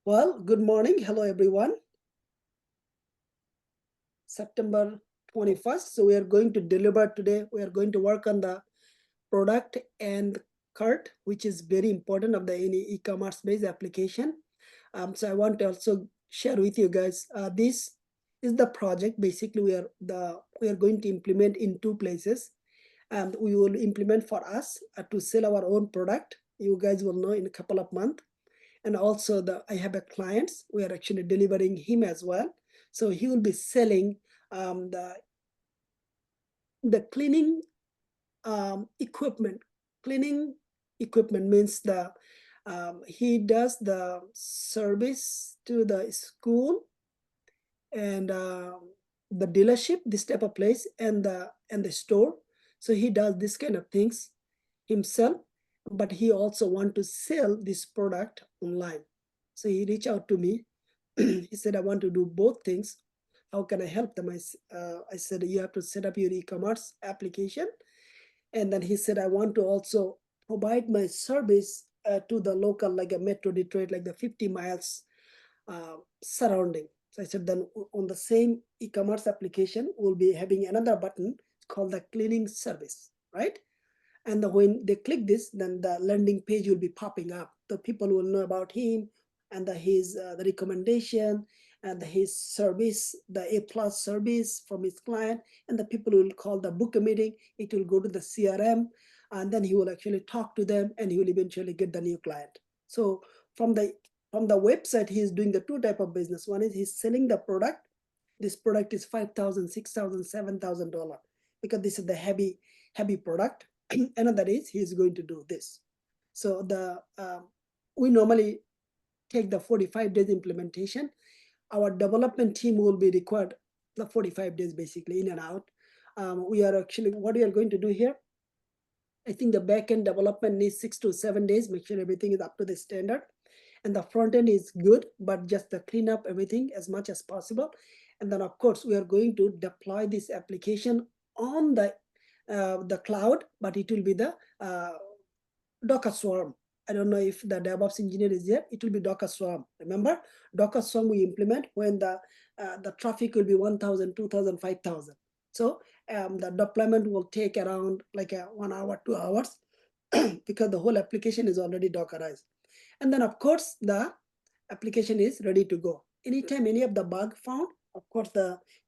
Well, good morning. Hello, everyone. September 21st. So we are going to deliver today. We are going to work on the product and cart, which is very important of the any e-commerce based application. So I want to also share with you guys, this is the project. Basically, we are going to implement in two places. And we will implement for us to sell our own product. You guys will know in a couple of months. And also I have a client, we are actually delivering him as well. So he will be selling um, the the cleaning equipment. Cleaning equipment means he does the service to the school and the dealership, this type of place, and the store. So he does this kind of things himself, but he also want to sell this product online. So he reached out to me. He said, I want to do both things. How can I help them? I said, you have to set up your e-commerce application. And then he said, I want to also provide my service to the local, like a Metro Detroit, like the 50 miles surrounding. So I said, then on the same e-commerce application, we'll be having another button called the cleaning service, right? And when they click this, then the landing page will be popping up. The people will know about him and his the recommendation and his service, the A+ service from his client, and the people will call the book a meeting. It will go to the CRM, and then he will actually talk to them, and he will eventually get the new client. So from the website, he is doing the two type of business. One is he's selling the product. This product is $5,000, $6,000, $7,000 because this is the heavy product. Another is he's going to do this. So we normally take the 45 days implementation. Our development team will be required the 45 days basically in and out. We are actually, what we are going to do here, I think the backend development needs 6 to 7 days, make sure everything is up to the standard. And the front end is good, but just to clean up everything as much as possible. And then of course, we are going to deploy this application on the cloud, but it will be the Docker Swarm. I don't know if the DevOps engineer is here. It will be Docker Swarm. Remember, Docker Swarm we implement when the traffic will be 1,000, 2,000, 5,000. So the deployment will take around like 1 hour, 2 hours because the whole application is already Dockerized. And then of course, the application is ready to go. Anytime any of the bug found, of course,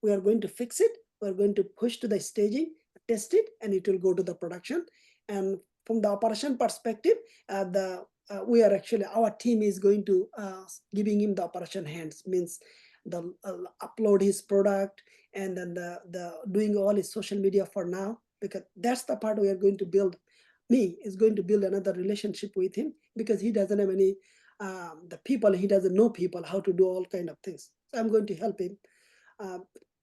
we are going to fix it. We're going to push to the staging, test it, and it will go to the production. And from the operation perspective, we are actually, our team is going to giving him the operation hands, means the upload his product and then the doing all his social media for now, because that's the part we are going to build. Me is going to build another relationship with him because he doesn't have any the people, he doesn't know people how to do all kind of things. So I'm going to help him uh,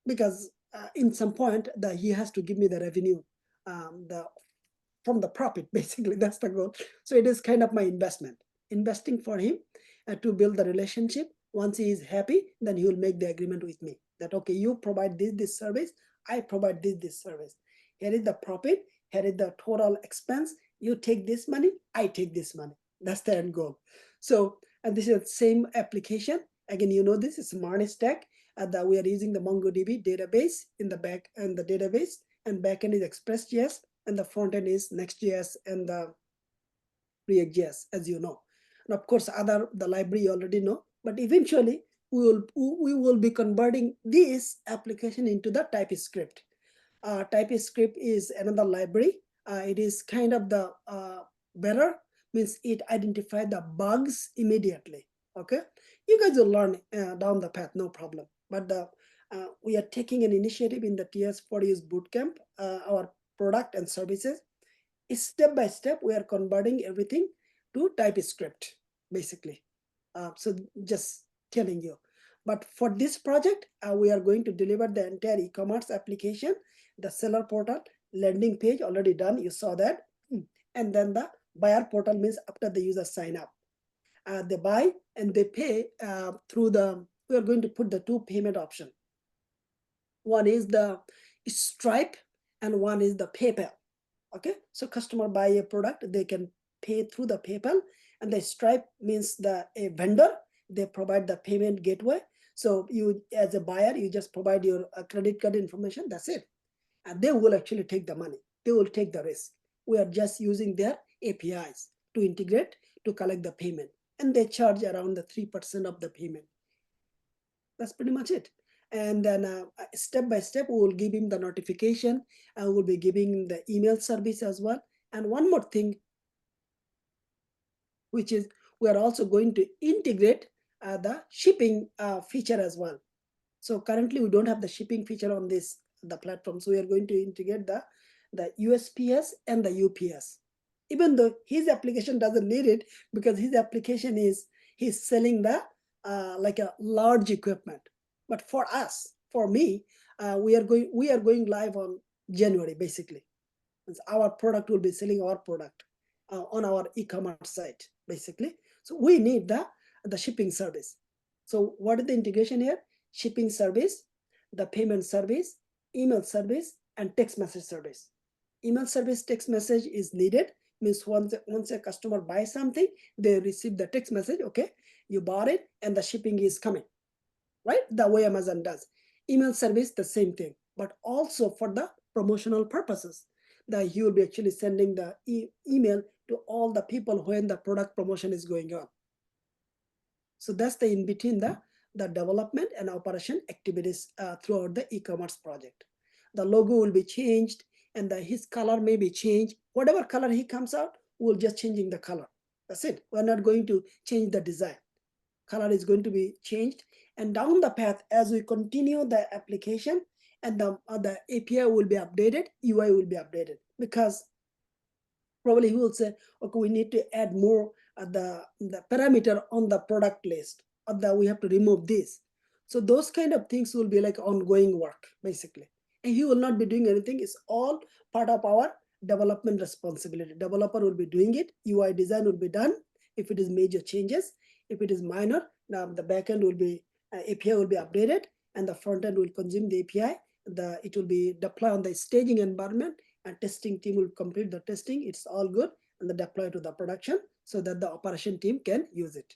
because in some point that he has to give me the revenue, the from the profit. Basically that's the goal. So it is kind of my investing for him to build the relationship. Once he is happy, then he will make the agreement with me that okay, you provide this service, I provide this service. Here is the profit, here is the total expense, you take this money, I take this money. That's the end goal. So and this is the same application. Again, you know, this is Smart Stack, that we are using the MongoDB database in the back and the database, and backend is Express.js, and the front end is Next.js and the React.js, as you know. And of course, the library you already know, but eventually we will be converting this application into the TypeScript. TypeScript is another library. It is kind of the better, means it identifies the bugs immediately. Okay, you guys will learn down the path, no problem. But we are taking an initiative in the TS40's bootcamp, our product and services. Step by step, we are converting everything to TypeScript, basically. So just telling you. But for this project, we are going to deliver the entire e-commerce application, the seller portal, landing page already done, you saw that. And then the buyer portal means after the user sign up. They buy and they pay through we are going to put the two payment option. One is the Stripe and one is the PayPal. Okay, so customer buy a product, they can pay through the PayPal, and the Stripe means a vendor, they provide the payment gateway. So you, as a buyer, you just provide your credit card information, that's it. And they will actually take the money. They will take the risk. We are just using their APIs to integrate to collect the payment. And they charge around the 3% of the payment. That's pretty much it. And then step by step, we will give him the notification, and we'll be giving him the email service as well. And one more thing, which is we are also going to integrate the shipping feature as well. So currently we don't have the shipping feature on the platform. So we are going to integrate the USPS and the UPS. Even though his application doesn't need it, because his application is he's selling the like a large equipment. But for us, for me, we are going live on January basically. Our product will be selling our product on our e-commerce site basically. So we need the shipping service. So what is the integration here? Shipping service, the payment service, email service, and text message service. Email service, text message is needed. Means once a customer buys something, they receive the text message, okay, you bought it and the shipping is coming, right? The way Amazon does. Email service, the same thing, but also for the promotional purposes. That you will be actually sending the email to all the people when the product promotion is going on. So that's the in between the development and operation activities throughout the e-commerce project. The logo will be changed, and his color may be changed. Whatever color he comes out, we'll just changing the color. That's it. We're not going to change the design. Color is going to be changed. And down the path, as we continue the application, and the API will be updated, UI will be updated, because probably he will say, okay, we need to add more the parameter on the product list, or we have to remove this. So those kind of things will be like ongoing work basically, and he will not be doing anything. It's all part of our development responsibility. Developer will be doing it. UI design will be done if it is major changes. If it is minor, now the backend will be API will be updated, and the front end will consume the API. It will be deployed on the staging environment, and testing team will complete the testing. It's all good, and then deploy to the production so that the operation team can use it.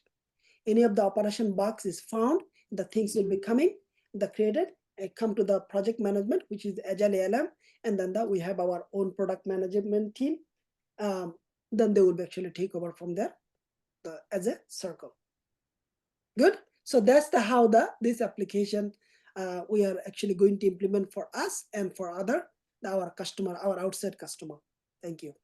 Any of the operation bugs is found, the things will be coming, the created, come to the project management, which is Agile ALM, and then we have our own product management team. Then they will be actually take over from there as a circle. Good. So that's how this application we are actually going to implement for us and for our customer, our outside customer. Thank you.